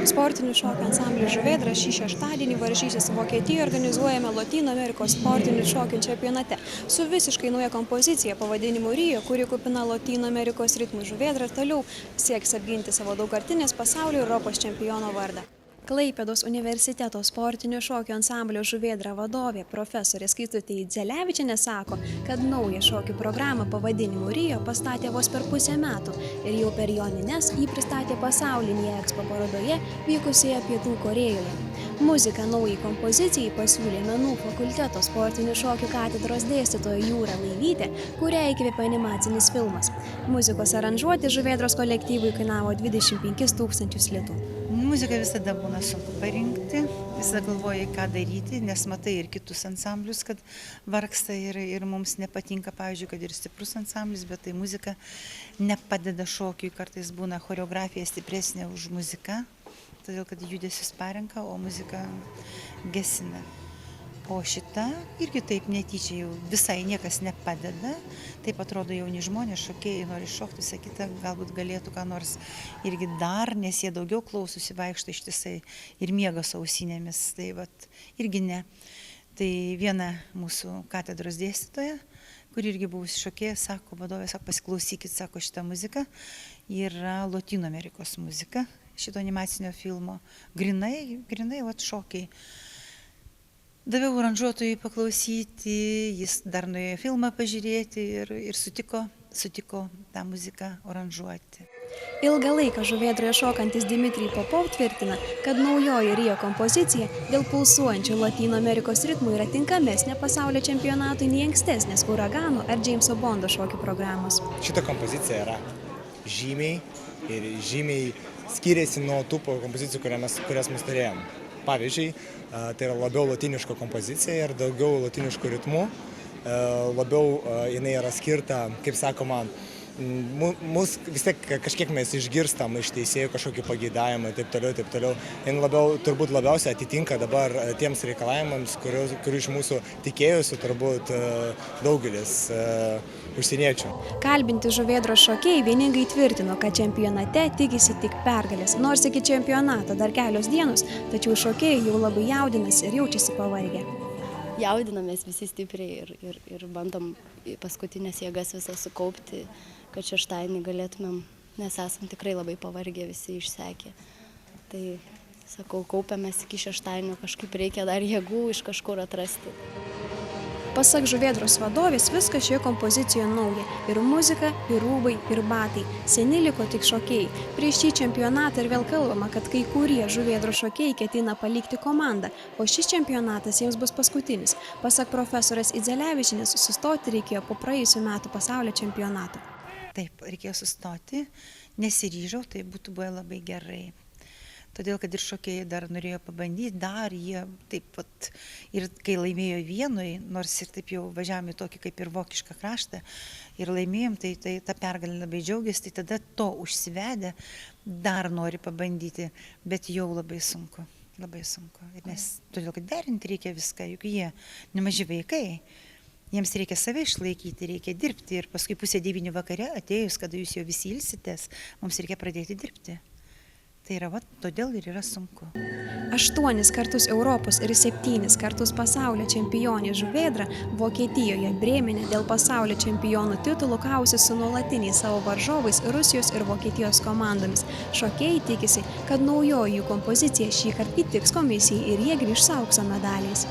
Sportinių šokių ansamblis Žuvėdra šį šeštadienį varžysis Vokietijoje organizuojame Lotynų Amerikos sportinių šokių čempionate su visiškai nauja kompozicija pavadinimu Rio, kuri kupina Lotynų Amerikos ritmų. Žuvėdra toliau sieks apginti savo daugkartinės pasaulio ir Europos čempiono vardą. Klaipėdos universiteto sportinių šokių ansamblio Žuvėdra vadovė profesorė Skaistutė Idzelevičienė sako, kad naują šokių programą pavadinimu Rio pastatė vos per pusę metų ir jau per jonines jį pristatė pasaulinėje ekspo parodoje vykusioje Pietų Korėjoje. Muziką naujai kompozicijai pasiūlė Menų fakulteto sportinių šokių katedros dėstytoja Jūra Laivytė, kurią įkvėpė animacinis filmas. Muzikos aranžuoti Žuvėdros kolektyvui kainavo 25 000 litų. Muziką visada būna sunku parinkti, visada galvoji, ką daryti, nes matai ir kitus ansamblius, kad vargsta ir mums nepatinka, pavyzdžiui, kad ir stiprus ansamblis, bet tai muzika nepadeda šokiui, kartais būna choreografija stipresnė už muziką, todėl kad judesius parenka, o muzika gesina. O šita irgi taip netyčia jau visai niekas nepadeda, taip atrodo jauni žmonės, šokėjai nori šokti, visą kitą, galbūt galėtų ką nors irgi dar, nes jie daugiau klausosi, vaikšto ištisai ir miega su ausinėmis, tai vat irgi ne. Tai viena mūsų katedros dėstytoja, kur irgi buvusi šokėja, sako, vadovė, sako, pasiklausykit, sako, šitą muziką yra Lotynų Amerikos muzika, šito animacinio filmo, grinai vat šokiai. Daviau aranžuotojui paklausyti, jis dar nuėjo filmą pažiūrėti ir sutiko tą muziką aranžuoti. Ilgą laiką Žuvėdroje šokantis Dimitrij Popov tvirtina, kad naujoji Rio kompozicija dėl pulsuojančių Lotynų Amerikos ritmų yra tinkamesnė pasaulio čempionatui nei ankstesnės Uragano ar Jameso Bondo šokių programos. Šita kompozicija yra žymiai skiriasi nuo tų kompozicijų, kurias mes turėjom. Pavyzdžiui, tai yra labiau lotyniška kompozicija ir daugiau lotyniškų ritmų, labiau jinai yra skirta, kaip sakoma, mus vis tiek kažkiek mes išgirstam iš teisėjų kažkokį pageidavimą ir taip toliau. Jin turbūt labiausiai atitinka dabar tiems reikalavimams, kurių iš mūsų tikėjosi turbūt daugelis užsieniečių. Kalbinti Žuvėdros šokėjai vieningai tvirtino, kad čempionate tikisi tik pergalės. Nors iki čempionato dar kelios dienos, tačiau šokėjai jau labai jaudinasi ir jaučiasi pavargę. Jaudinamės visi stipriai ir bandom paskutinės jėgas visą sukaupti, kad šeštadienį galėtumėm, nes esam tikrai labai pavargę, visi išsekę. Tai, sakau, kaupiamės iki šeštadienio, kažkaip reikia dar jėgų iš kažkur atrasti. Pasak Žuvėdros vadovės, viskas šioje kompozicijoje nauja. Ir muzika, ir rūbai, ir batai. Seni liko tik šokėjai. Prieš šį čempionatą ir vėl kalbama, kad kai kurie Žuvėdros šokėjai ketina palikti komandą, o šis čempionatas jiems bus paskutinis. Pasak profesorės Idzelevičienės, sustoti reikėjo po praėjusių metų pasaulio čempionato. Taip, reikėjo sustoti, nesiryžau, tai būtų buvę labai gerai. Todėl, kad ir šokėjai dar norėjo pabandyti, dar jie taip pat ir kai laimėjo Vienoj, nors ir taip jau važiavome tokį kaip ir vokišką kraštą ir laimėjom, tai tą pergalę labai džiaugiasi, tai tada to užsivedę dar nori pabandyti, bet jau labai sunku. Nes todėl, kad derinti reikia viską, juk jie nemaži vaikai. Jiems reikia save išlaikyti, reikia dirbti ir paskui 8:30 vakare atėjus, kada jūs jau visi ilsitės, mums reikia pradėti dirbti. Tai yra, todėl ir yra sunku. 8 kartus Europos ir 7 kartus pasaulio čempionė Žuvėdra Vokietijoje Brėmene dėl pasaulio čempionų titulų kausis su nuolatiniais savo varžovais Rusijos ir Vokietijos komandomis. Šokėjai tikisi, kad naujoji jų kompozicija šįkart įtiks komisijai ir jie grįš su aukso medaliais.